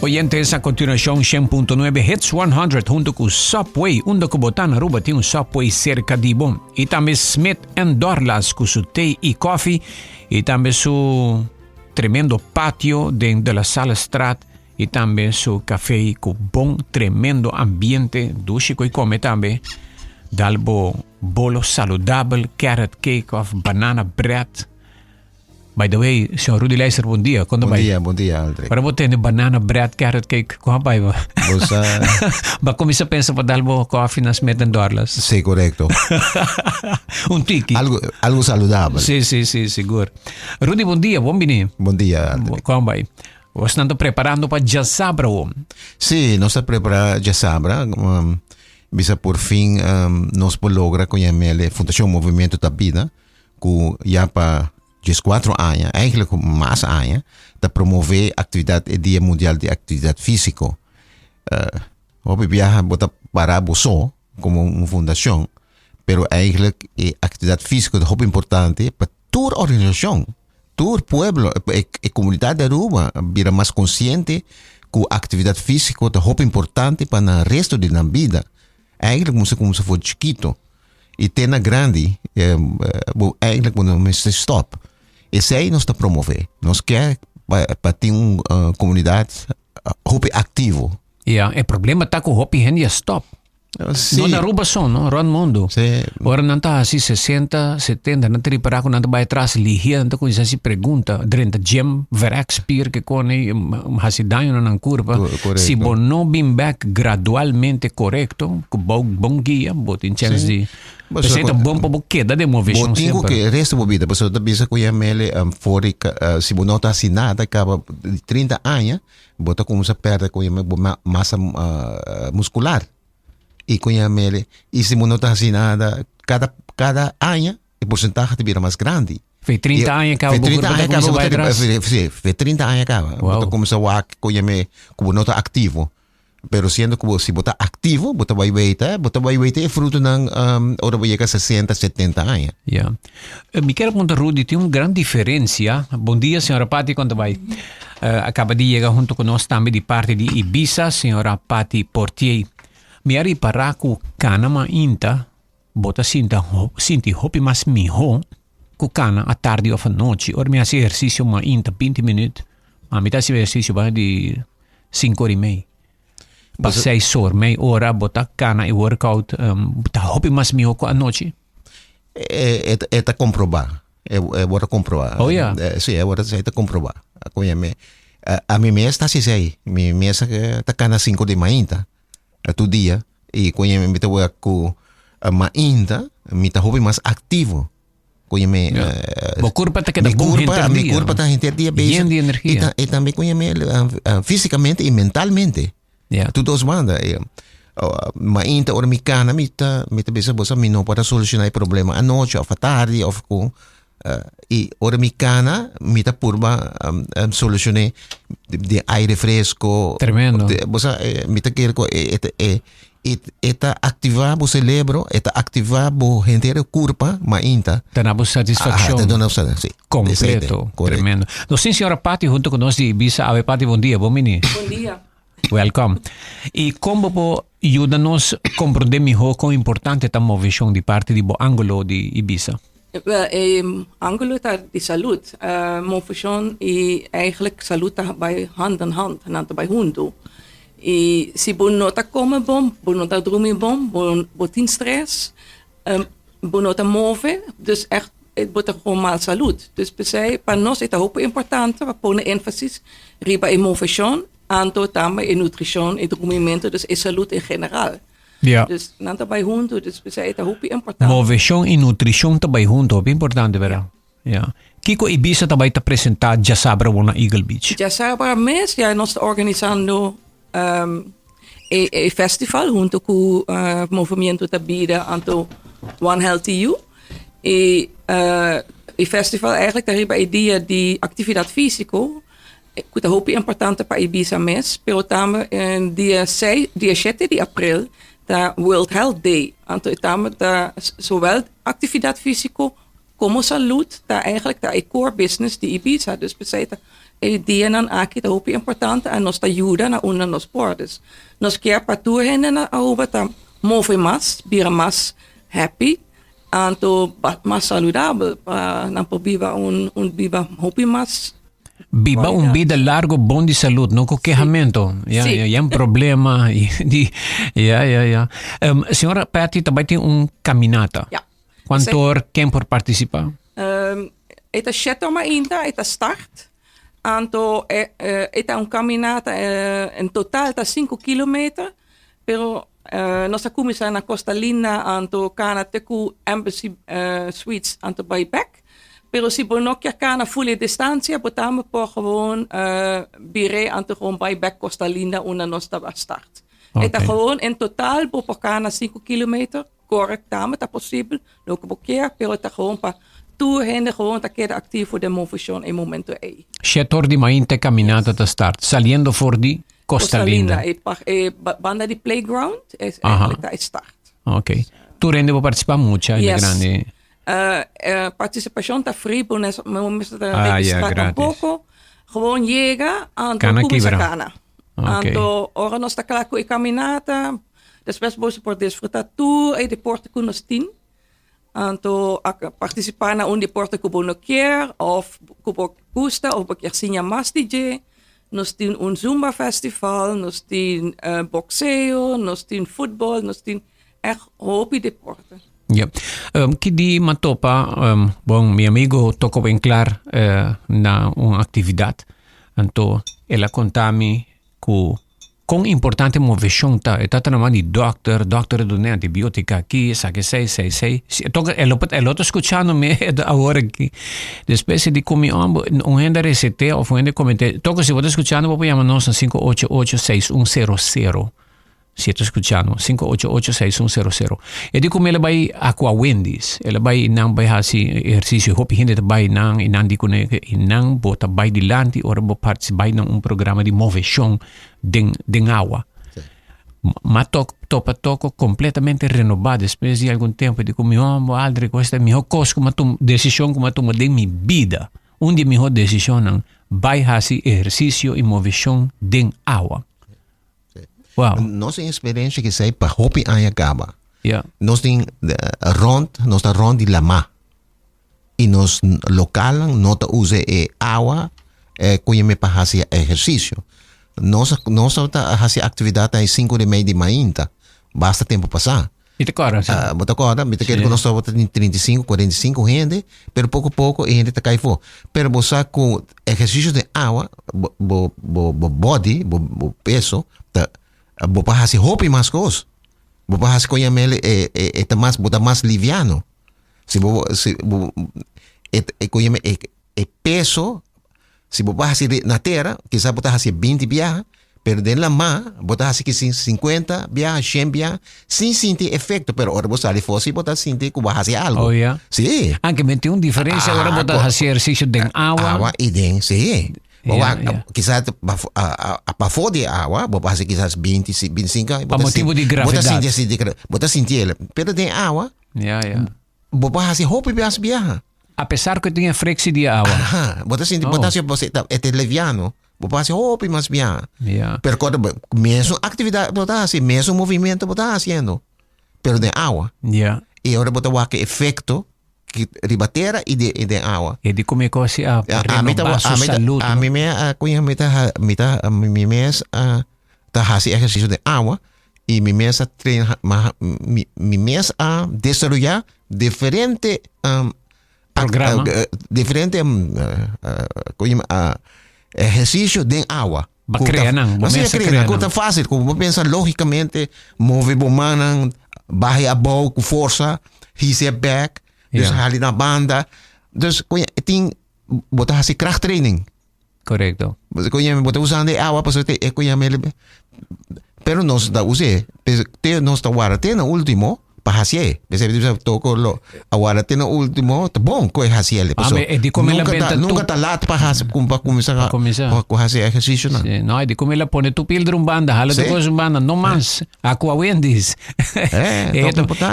oyentes, a continuación 100.9 Hits 100 junto con Subway, un docubotán Aruba tiene un Subway cerca de Bon. Y también Smith Dorlas con su té y coffee y también su tremendo patio de la Sala Strat y también su café con bon tremendo ambiente, dulce y come también. Dalbo bolo saludable, carrot cake of banana bread. By the way, senhor Rudy Leiser, bom dia. Bom dia, Aldrich. Para você ter banana bread, carrot cake, como vai? Ba começa a pensar para dalbo coffee nas metas Dorlas. Sim, correto. Tiki. Algo saludável. Sim, seguro. Rudy, bom dia, bom dia. Bom dia, Aldrich. Como vai? Você está preparando para Jasabra? Sim, nós estamos preparando Jasabra. Bisa por fim, nós logra com a Fundação Movimento da Vida, que já para 4 anos, eigenlijk mais anos, para promover a atividade Dia Mundial de Atividade Física. Hobby viaja bota para só como uma fundação, pero eigenlijk a atividade física é muito importante para toda a organização, todo o pueblo, a comunidade de Aruba vira mais consciente que a atividade física é muito importante para o resto da vida. Eigenlijk como se fosse chiquito e ter na grande, eigenlijk quando se stop. Esse aí nós está promover. Nós quer para ter uma comunidade hobby ativo. O problema está com o hobby hen stop. Sim. Não na Aruba só, não? Ron mundo. Sim. Ora não está assim 60, 70, não tem para não vai atrás ligia, não com essa pergunta, durante gym, verek spier que com hasi danho na curva. Se bom não bem back gradualmente correto, com bom guia, botin chance de Precisa bom para queda de movição sempre. Botingo que resto da vida, pessoa da bisa com a mele fora, se não está assinada, acaba de 30 anos, bota como se perde com a massa muscular. E com a mele, e se não está assinada, cada ano, a porcentagem vira mais grande. Foi 30 anos acaba. Foi 30 anos acaba. Sim, foi 30 anos acaba. Bota como se o com a mele, como não está ativo. Pero sendo que se botar ativo, botar vai ver é fruto ng ora vai chegar 60, 70 anos. Yeah. Me quero perguntar, Rudy, tem uma grande diferença. Bom dia, senhora Patti, quando vai. Acaba de chegar junto conosco também de parte de Ibiza, senhora Patti Portier. Me ari para com cana ma inta, bota sinti hopi mas miho, com cana a tarde ou a noite. Ora me hace exercício ma inta 20 minutos. A metade se exercício vai de 5 horas e meia. Para 6 horas, meia hora, botar cana e workout, botar hobby mais miho com a noite? É comprovar. É comprovar. Oh, yeah. Sim, é comprovar. A minha mesa está assim, minha mesa está cana 5 de manhã, todo dia. E quando eu me estou com a manhã, me está hobby mais ativo. Meu corpo está quedando bom interdia. Meu corpo está interdia bem. E também fisicamente e mentalmente. Yeah. Tudo os manda. Mainta ora mi cana mita bisa bosa mi não para solucionar o problema à noite ou à tarde ou com e ora mi cana mita purba solucionar de aire fresco. Tremendo. Bosa mita quer ko eta ativar o cérebro, eta ativar o inteiro corpo, mainta. Dá-nos satisfação. Sim. Completo. Tremendo. Então, sim, senhora Patti, junto conosco de Ibiza. Ave Patti, bom dia. Bom dia. Bom dia. Welcome. E como po ajuda-nos a compreender melhor quão importante é a movição de parte do ângulo de Ibiza? Ângulo está de saúde. Movição e eigenlijk saúde está bij hand in hand, não está bij hundo. E se você não está comendo bom, você não está dormindo bom, você tem stress, você não está move, dus echt, het gewoon mal saúde. Dus para nós é muito importante, para pôr ênfase riba em movição, anto também em nutrição e dormimento, dus é saúde em geral. Yeah. Dus não está bij hundo, dus é muito importante. Movição e nutrição está bij hundo, é importante, verdade? Yeah. Kiko Ibiza também está apresentado Jasabra na Eagle Beach. Jasabra mês, já nós estamos organizando festival junto com o movimento da vida anto One Healthy You. E o festival eigenlijk daar a ideia de atividade física, que é muito importante para Ibiza mês, pero também dia 7 de abril da World Health Day. Anto também da zowel atividade física como saúde, daar eigenlijk de core business de Ibiza. Dus we e dia nan aqui tá muito importante a nos ajuda na una nos portes. Nos quer para tu gente na aruba tá move mais, bira mais happy, anto mais saudável para não viva viva hopi mais. Viva un vida largo, bom de saúde, não com queixamento. É um problema. Senhora Patty, também tem caminata. Ja. Quanto quem por participar? Ita shetoma ainda, ita start. Anto, ita caminata, in total tá 5 kilometer, pero nossa comissão na Costa Linda, anto cana teku Embassy Suites, anto by back. Pero si bonokja kana fulle distancia, botamos por gewoon bire anto gewoon by back Costa Linda una nostra start. Okay. Ita gewoon in total por kana 5 kilometer, correct dame, tá possível, loco boquear, pero ita gewoon pa tu hende gewoon ta queda activo de movimento em momento aí. Setor de mainte caminata da start, saliendo for di Costa Linda. Banda di playground, eigenlijk tá start. Ok. Tu rende por participar muito, é grande. Participación está free, pues me está registrado un poco. Gewoon llega, anto cana. Anto, ahora no está claro con caminata. Después vos por disfrutar tú y deporte con nos tin. Anto, participar na un deporte que vos no quier, of que vos gusta, of que sinja más DJ. Nos tin un Zumba festival, nos tin boxeo, nos tin fútbol, nos tin echt hobby deporte. Yeah. Que di matopa, bom, meu amigo tocou bem claro na uma atividade. Então, ela contami que quão importante movição tá. Tá chamando de doctor do antibiótica aqui, sabe sei. Toca, ela tá escutando me agora que depois de comer um renda recete ou um renda comentar. Toca se você tá escutando, vou chamar nós 5886100. Se está escutando, 5886100. E di come ela vai aqua Wendy's, ela vai não vai fazer exercício, hopi gente vai não e não digo né e não bota vai dilante ora bo participar num programa de movição de água. Ma toco completamente renovado depois de algum tempo de como eu aldre questa é minha coisa como tu decisão como tu de minha vida. Onde minha decisão não vai fazer exercício e movição de água. Wow. Nossa experiência que sai para hopi anhacaba. Yeah. Nós tem rond de lama. E nos local nós usa água conhece para fazer exercício. Nós tá fazer atividade às 5 de meia de manhã. Basta tempo passar. E te corre, sim. Bota corda, me que nós estamos em 35, 45 gente, pero pouco a gente tá cai fora. Pero você com exercício de água, body, peso, tá vou para fazer roupa mais coisa. Vou para fazer coisa mele é mais bota mais liviano. Se peso, se vou para fazer na terra, quizá botar fazer 20 viagens, pero de la má, botar fazer que 50 viajes, 100 viajes, sem sentir efeito, pero ahora você ali fosse botar sentir que vai fazer algo. Oh, yeah. Sim. Anche metti una differenza ora botar fazer exercício de água. Água e de, sim. Quizás para fora de água, vou fazer quizás 20, 25. Por motivo de gravidade. Botar sentir ela. Pero de água, vou fazer roupa e viajar. Apesar que tinha flexibilidade de água. Botar sentir, botar se você é leviano, vou fazer roupa e mais viajar. Pero quando mesmo atividade, botar assim, mesmo movimento, botar fazendo. Pero de água. E agora botar o efeito que ribatera e de água. E de como così a renovar sua saúde. A mim tá fazendo exercício de água e me treina a desarrollar diferente programa, diferente exercício de água. Conta fácil, como pensa logicamente, move bomana, barre a bola com força, his back. Dus hali na banda. Dus kon je ting bota hasi krachttraining. Correcto. Kon je bota usando agua para te kon je mele. Pero nos da use. Te nos da wara te na último pahasie. Bisa toko lo awala tin ultimo tabong ko hasiel. Di come la benta nunca talat pahas kumpa kumisa ko hasi ejercicio na. No, di come la pone tu pildre un banda, hala tu cosa un banda, no mans, aqua Wendy's.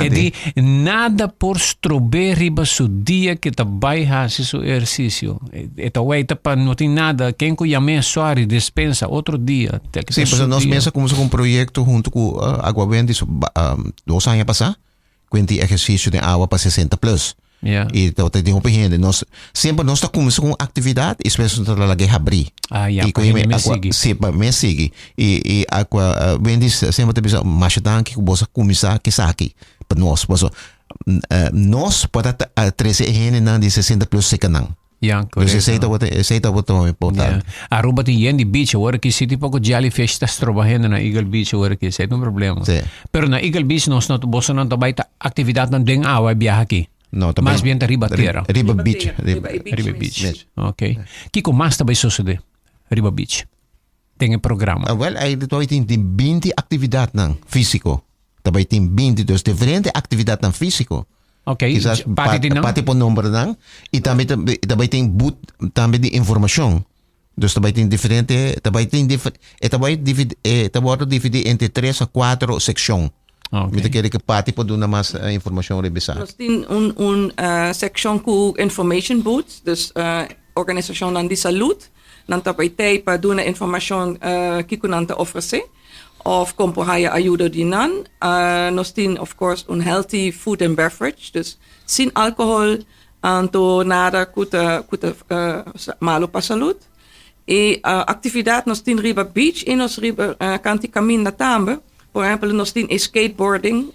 E di nada por strober riba su dia que tabai hasi su ejercicio. E tawai tapa no tin nada, quem ko yame soari dispensa outro dia. Sí, pues nós mesa começou com um projeto junto com Agua Wendy's 2 anos passar, com exercício de água para 60 plus. Yeah. E então tem um pequeno, nós sempre nós começamos com atividade, especialmente na lagi habri. E com me sigue. E Agua Wendy's sempre tem mais tanque que você começar que saque para nós, nós pode trazer gente na de 60 plus secanang. Ja, correct. Dus aceita wat important. Aruba ti Yendi Beach, ora que se tipo jellyfish tas trabajando na Eagle Beach, ora que se não problema. Sí. Pero na Eagle Beach nós não bosa não tabay ta atividade não deng awa biyahe aqui. No, Mas bien ta riba tierra. Riba Beach. Riba Beach. Okay. Kiko mas tabay sucede Riba Beach. Tem programa. Well, aí tem 20 atividade nang físico. Tabay tem 20 dus diferente atividade nang físico. Okay, quizás pati po número lang. E também tem boot também de informação. Dus também tem diferente, também dividir entre 3 a 4 secções. Okay. Met que pati po doon na mas informação rebisa. Nós tem section com information booths, dus organisação de saúde, nan também tem para doon na informação que kunanta oferecer. Of kompohaya ayuda dinan. Nós tem, of course, unhealthy food and beverage. Dus sin alcohol, anto nada kuta malo pa salut. E atividade nós tem riba beach e nós riba kanti camin na tambe. Por exemplo, nós tem skateboarding,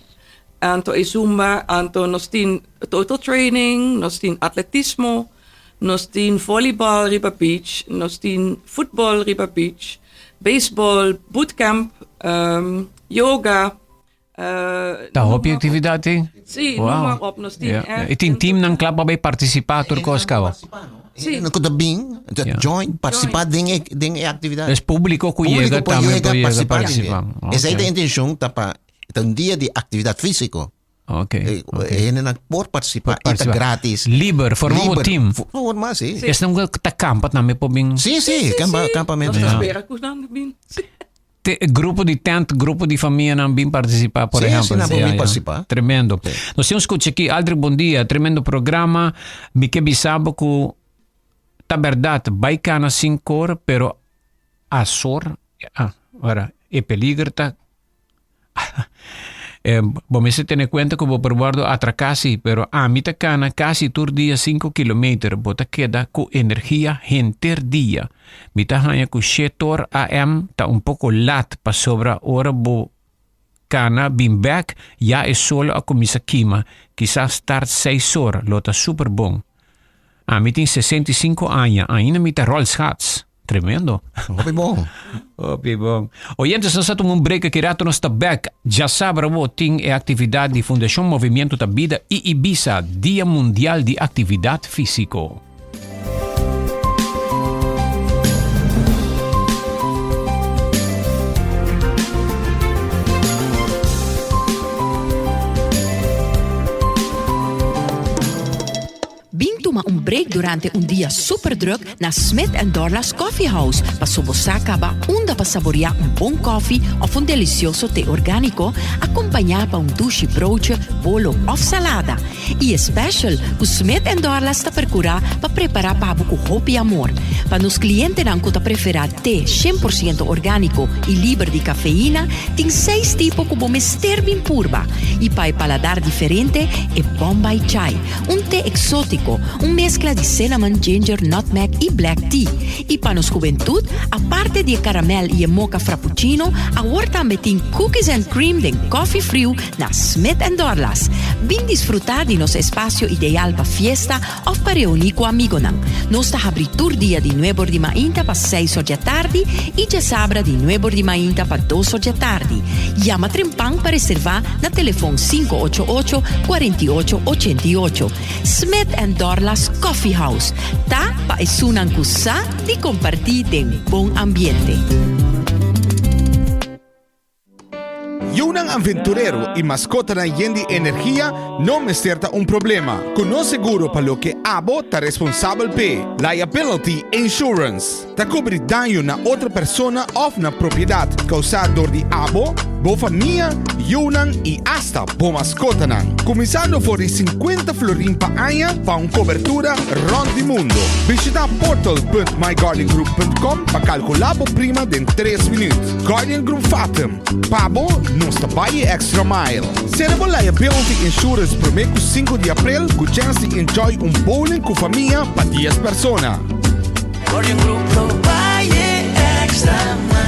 anto zumba, anto nós tem total training, nós tem atletismo, nós tem volleyball riba beach, nós tem football riba beach, baseball, bootcamp, yoga. Da hobby atividade? Sim, wow. Op nós tem. E tem team ng club bay participar turcos ka. Sim. Não kuda bing, join, participar ding atividade. Es público que llega também participar. Essa é a intenção tapa um dia de atividade física. Okay. Ele não pode participar, é grátis. Liber, formamos o team. Forma, sim. Esse não tá campat na me po bing. Sim, campamento. Nós espera que não bing. Grupo de tent, grupo de família não vim participar, por exemplo. Sim, não vim participar. Tremendo. Nós temos que aqui, Aldri, bom dia, tremendo programa. Me que bisabo que tá verdade, vai cana sem cor, pero a sor, ora, é peligro, tá? Bom, se tem conta que vou provar atracasi, pero a mim tá cana casi tur dia 5 km, bota queda com energia enter dia. Mi tá hanha com 7 am, tá pouco lat para sobra hora bo cana bim back, já é solo a comisa quima, quizás start 6 horas, lo tá super bom. A mim tem 65 anos, ainda me tá Rolls Hats. Tremendo. Hopi bom. Hopi bom. Oyentes, nós estamos um break aqui rato, nós está back. Já sabe, tem a atividade de Fundação Movimento da Vida e Ibiza, Dia Mundial de Atividade Físico. Toma un break durante un dia super druk na Smith & Dorla's Coffee House. Pasubosaka ba unda pa saborear un buon coffee of un delicioso tè organico accompagnato pa un sushi broodje, bolo of salada. E special, o Smith & Dorla sta per curare pa preparar pa buco hopi amor. Pa nos clientes nan kuta prefera tè 100% organico e libero di caffeina, tin 6 tipo kubo mesterbin purba. E pa paladar differente e Bombay Chai, un tè exotico, un mezcla di cinnamon, ginger, nutmeg e black tea. E para nos juventud, aparte de caramel e mocha frappuccino, agora também tem cookies and cream de coffee frio na Smith & Dorlas. Vim disfrutar de nosso espaço ideal para fiesta ou para reunir com amigos. Nós está abrindo dia de 9 de manhã para 6 da tarde e já sabra de 9 de manhã para 2 da tarde. Llama Trempang para reservar na telefone 588-4888. Smith & Dorlas Coffee House. Ta pa esunan kusa di compartir de bom ambiente. tunang aventurero e mascota na yendi energia não me certa problema. Con seguro pa lo que abo ta responsável pe. Liability Insurance. Ta cobri danho na outra persona of na propriedade causado door di abo, bo família, yunang e hasta bo mascota nang. Começando por 50 florin pa año pa cobertura rond di mundo. Visita portal.myguardiangroup.com pa calcular prima de 3 minutos. Guardian Group Fatum. Pabo, nos trabalhe extra mile. Servo Liability Insurance prometo 5 de abril com chance de enjoy bowling com família para 10 pessoas. Guardian Group trabalhe extra mile.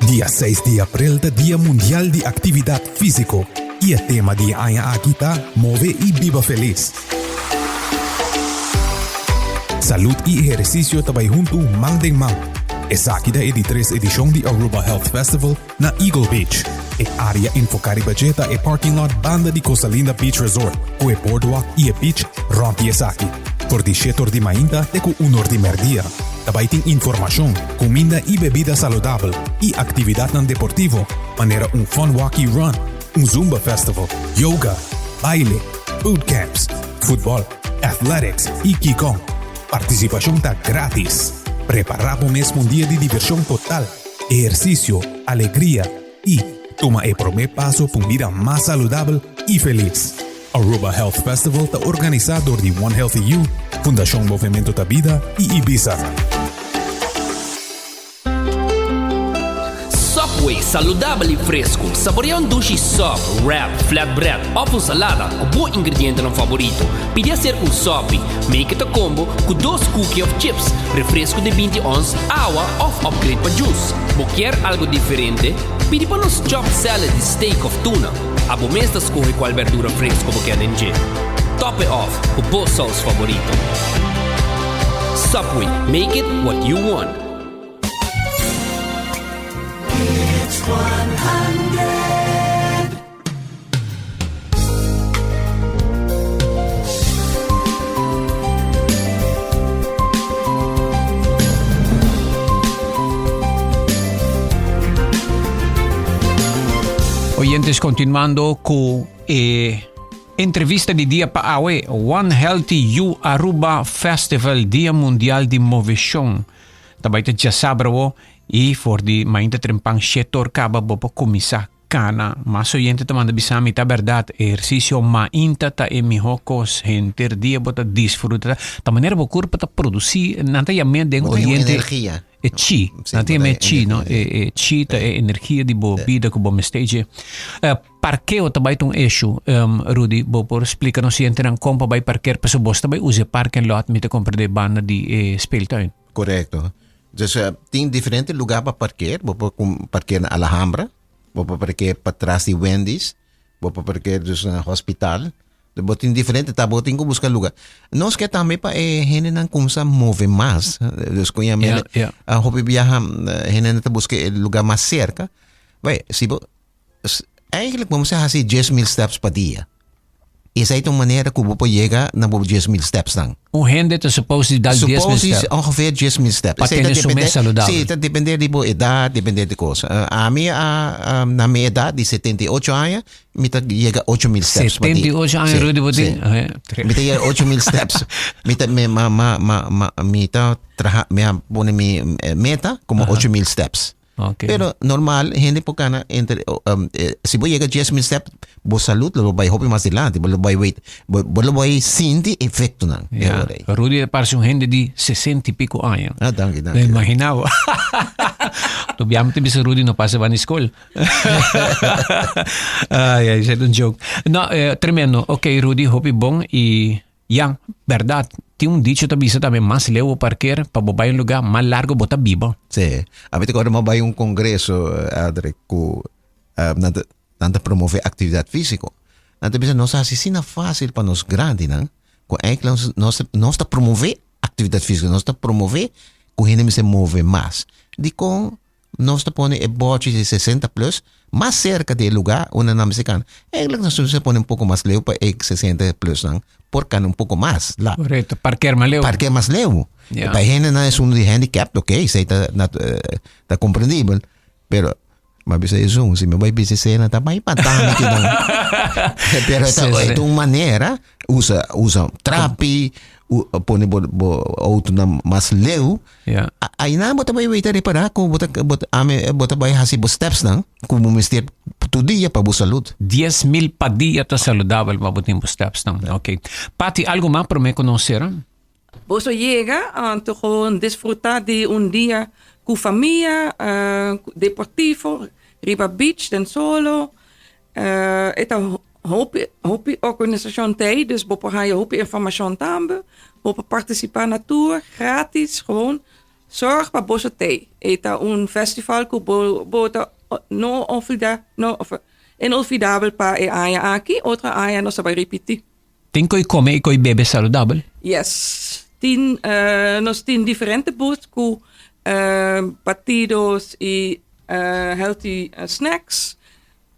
Dia 6 de abril é Dia Mundial de Atividade Físico e o tema de año aqui tá Move e Viva Feliz. Saúde e exercício também junto mang ding mang. Essa aqui da 3 edição de Aruba Health Festival na Eagle Beach. E área enfocada bajeta e parking lot banda de Costa Linda Beach Resort. O e boardwalk e beach rompe essa aqui. Por de setor de mainta teco unor de merdia. Também tem informação, comida e bebida saudável e atividade não deportivo, maneira fun walkie run, Zumba Festival, yoga, baile, bootcamps, futebol, athletics e Qigong. Participação está grátis. Preparar o mesmo dia de diversão total, exercício, alegria e toma o primeiro passo para uma vida mais saudável e feliz. Aruba Health Festival está organizado por One Healthy You, Fundação Movimento da Vida e Ibiza. Subway, saudável e fresco. Saboreia sushi sub, wrap, flatbread, ou salada com bom ingrediente no favorito. Pide ser sub, make it a combo com 2 cookies of chips, refresco de 20 ons, água ou upgrade para juice. Quer algo diferente? Pide para nos chop salad de steak of tuna. A bomesta escolhe qual verdura fresca você quer encher. Top it off com bom sauce favorito. Subway, make it what you want. It's 100. Oyentes, continuando con entrevista di Dia Paawe, One Healthy You Aruba Festival, Dia Mundial di Movision. Tabay ta dya sabro e for di mainta trempang setor kaba bopo komisa kana. Mas oyente tamanda bisami ta verdad ejercicio mainta ta emihokos henter dia bota disfruta. Ta manera bokur pata produci nanta yamen den oyente. Energia. E chi, nanti me chi, no? E chi ta energia di bo vida ko bo mestege. Parqueo tabay tong issue, Rudy, bo por explica no siente ng kompa bay parquer pa subos tabay use parking lot mita compra de banda di speeltuin. Correcto. Dus tem diferentes lugares para parquear. Vou parquear na Alhambra, vou parquear para trás de Wendy's, vou parquear dus na hospital. Vou tem diferente, tá? Vou tem que buscar lugar. Nós que também para gente não começa move mais. Dus com a minha, hobby viajar, gente não busca lugar mais cerca. Vai, se eigenlijk vamos fazer 10,000 steps per dia. Esa é uma maneira que você chega na 10,000 steps dan. Hoe gente te supposed dar 10,000 steps? Ongeveer 10,000 steps. Para que isso é saudável. Sim, depende de boa idade, depende de coisa. A minha, na minha idade, de 78 anos, me chega 8,000 steps. 78 anos, Rudy, você? Me chega 8,000 steps. Me pone mi meta como 8,000 steps. Okay. Pero normal, gente pocana entre si voy a llegar 10,000 steps, vos salud lo voy a hopi más adelante, vos lo voy a wait, vos lo voy a sentir efecto nan. Yeah. Rudy parece un gente de 60 y pico años. Ah, danke. Me imaginaba. Obviamente bisa Rudy no pasa van a escola. Ay, es un joke. No, tremendo. Okay, Rudy, hopi bon y ya, verdad. Tem dicho também também mais leu parquear para botar em lugar mais largo botar vivo. Sim. A gente agora vai congresso Adre com tanta promover atividade física. Nanta bisa não assim na fácil para nós grande, não? Com eigenlijk nós está promover atividade física, nós está promover com gente se move mais. De com nos pone el boche de 60 plus más cerca del lugar una namsican. Nos se pone un poco más lejos para 60 plus, porque un poco más. Correcto, parquear más lejos. Parquear más lejos. Yeah. Para gente es un handicap, ok, está comprendible, pero mas isso, se me vai dizer cena também patame que não. Pero de uma maneira usa trapi, pone auto na mais leu. Yeah. Aí não bota vai wait reparar com bota vai hasi bo steps não, como mister todo dia para boa saúde. 10,000 pa dia tá saudável mabuting po steps não. Ok. Pati, algo más para me conocer? Vos llega a disfrutar de un día con familia, deportivo, Riva Beach, den solo. Esta hopi organisación tei, dus we gaan je hopi informatie tambe. We participar na tour, gratis, gewoon. Zorg para bosse tei. Esta un festival que bota inolvidable pa e aya aqui, outra aya no sabe repetir. Tengo y come y coi bebe saludable? Yes. Nos 10 diferentes booths con batidos y healthy snacks,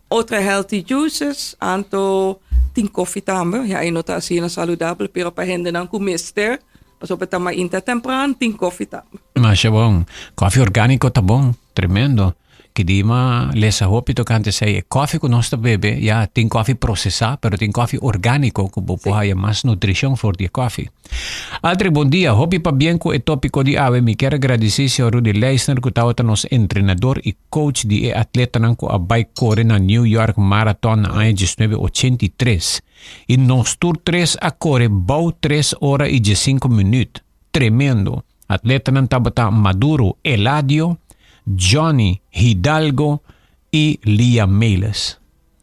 otra healthy juices, anto 10 koffie tambe. Ja, no está así saludable, pero para gente no comister, pas op het maar inta temprano, 10 koffie tambe. Mas é bom. Coffee orgânico tá bom, tremendo. Que dima lesa hopi tocante sei coffee con nostra bebe, ja, tem coffee processado, pero tem coffee orgânico que può haya más nutrición for the coffee. Altri bom dia, hopi pa bien ko e tópico di ave, mi quero agradecer a Rudy Leisner que tawata nos entrenador e coach di atleta nan ko abay corre na New York Marathon na ano 1983. E nos tour 3 a corre bau 3 horas e 15 minutos. Tremendo. Atleta nan tabata Maduro Eladio, Johnny Hidalgo e Lia Meles.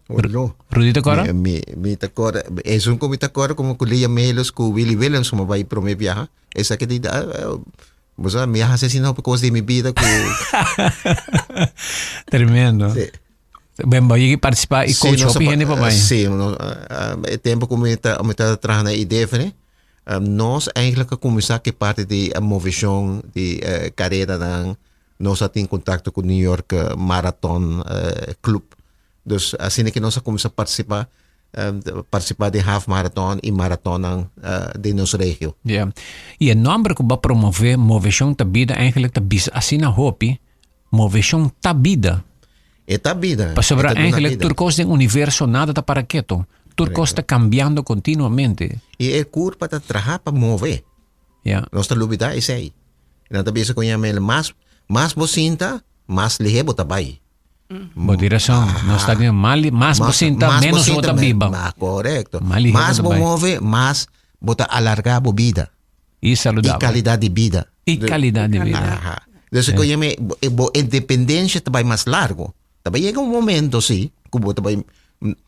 Rudy, te acorda? Me te acorda. Es un como te acorda como con Lia Meles, con Willie Williams, como vai pro me viajar. Esa que te da, vos me viaja asesino por cosas de mi vida. Tremendo. Sí. Ben, voy a participar e coach hopi gente pa bay. Sim, o tempo como está trabajando na ideia, né? Nós eigenlijk começar que parte de movição de carreira dan nós temos contato com o New York Marathon Club. Dus assim que nós começamos a participar de half marathon e maratona de nossa região. Yeah. E o nome que vai promover movição da vida eigenlijk is assim na hopi, movição da vida. É da vida. Para sobrar eigenlijk turcos do universo nada está para quieto. Turcos está cambiando continuamente. E é curva para trabalhar para mover. Yeah. Nossa lubida é isso aí. Não está bem com a mais bocinta, mais lihebo tabay. Boa direção. Nós está dizendo mais bocinta, menos bota biba. Correto. Mais move, mais bota alargar a vida. E saudável. E qualidade de vida. E qualidade de vida. Então, a independência também mais largo. Também chega momento, sim, que bota bem,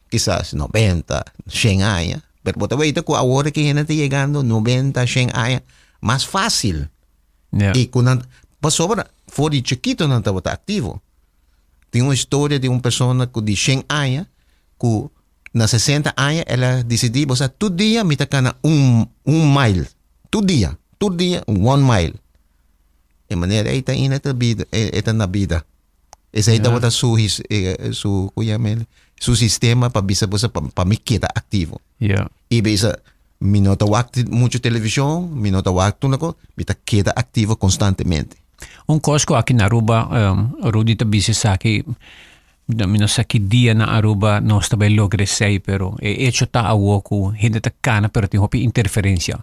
quizás 90, 100 anos. Pero bota bem, que agora que a gente está chegando 90, 100 anos, mais fácil. Yeah. E quando sobra, for de chiquito não estava ativo. Tem uma história de uma pessoa que de 100 anos, que na 60 anos ela decidiu, você todo dia me tacana mile. Todo dia, 1 mile. De maneira aí está indo na vida. Esse aí estava su sistema para bisa para me quedar ativo. Yeah. E bisa me nota muito televisão, me nota me queda ativo constantemente. Un cosco aqui na Aruba, Rudy ta bisi saki, mino saki dia na Aruba nós também logresei, pero hecho ta awoku, hindi ta kana, pero tem hopi interferência.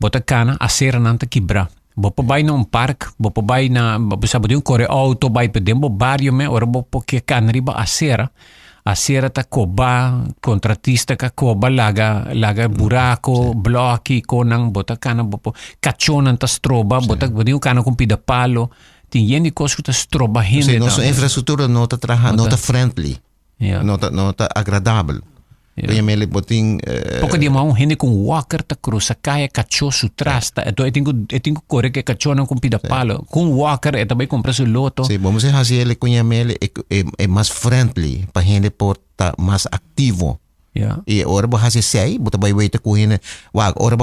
Bota kana, a sera nanta quebra. Bo pa bay na un park, bo pa bay na, sabe de un corre auto, bay pa dembo barrio me, ora bo po que kana riba a sera ta koba, contratista ka koba, laga buraco, blocchi, konang, bota kana, bo po, kachonan ta stroba, bota un kana kung pida palo, tinyendi kosko ta stroba hindi. Sì, nostra infrastruttura nota friendly, yeah. nota agradable. Yeah. Pouco de mão, gente com walker ta cruza kaya cacho su trasta. Então eu tenho correr que cacho não com pida palo. Com walker eu também comprar su loto. Sim, vamos dizer assim, ele com a mele é mais friendly para gente por estar mais ativo. Ja. E ora ba hasi sei, buta bay wait ko hina. Wag, ora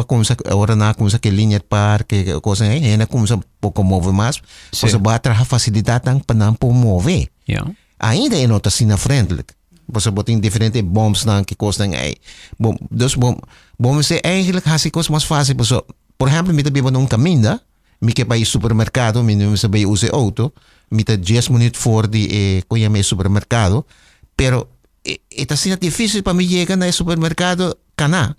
na kung sa que linha de parque, coisa aí, hina kung sa pouco move mais. Sim. Você batra a facilidade ang panampo move. Ja. Ainda é nota sina friendly. Você botem diferente bombs na que costam aí. Bom, bombs é eigenlijk hasi coisa mais fácil. Por exemplo, me tabi num caminho, me que vai supermercado, me não se vai usar auto, me tá 10 minutos fora de coisa me supermercado, pero está sendo difícil para mim chegar no supermercado cana.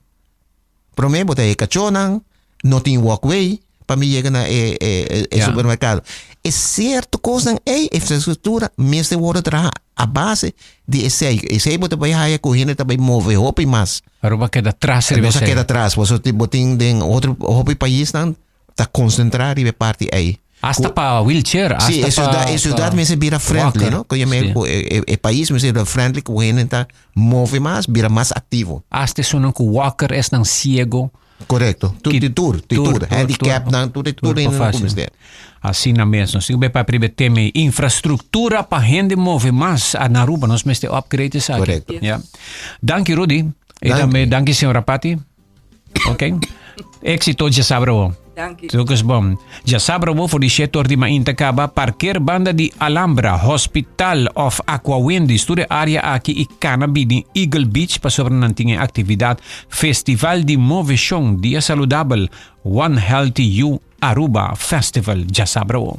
Para mim, botar cachonang, não tem walkway para mim chegar no supermercado. É certo coisa é infraestrutura, mas de hora tra a base de esse botar vai haia correndo também move hopi mas. Aruba queda atrás Não se queda atrás, você tem botin de outro hopi país não tá concentrado e parte aí. Hasta para wheelchair. Sí, ciudad me se vira friendly, ¿no? Que el país me se vira friendly, que gente está move más, vira más activo. Hasta sunan ku walker es nang ciego. Correcto. Tour. Handicap, tudo como é. Assim na mesmo. Se bem para primeiro tema infraestrutura para gente move mais a Naruba, nós mesmo upgrade isso aqui. Correcto. Yeah. Danke Rudy. E também danke senhora Patti. Ok. Éxito de sabro. Dank je. Tugas bom. Já sabra mo voor die setor di maintakaba parkeerbanda di Alhambra Hospital of Aquawind stude area aqui e Canabidi Eagle Beach para sobrenantinha atividade Festival di Movishong Dia Saludable One Healthy You Aruba Festival. Já sabra mo.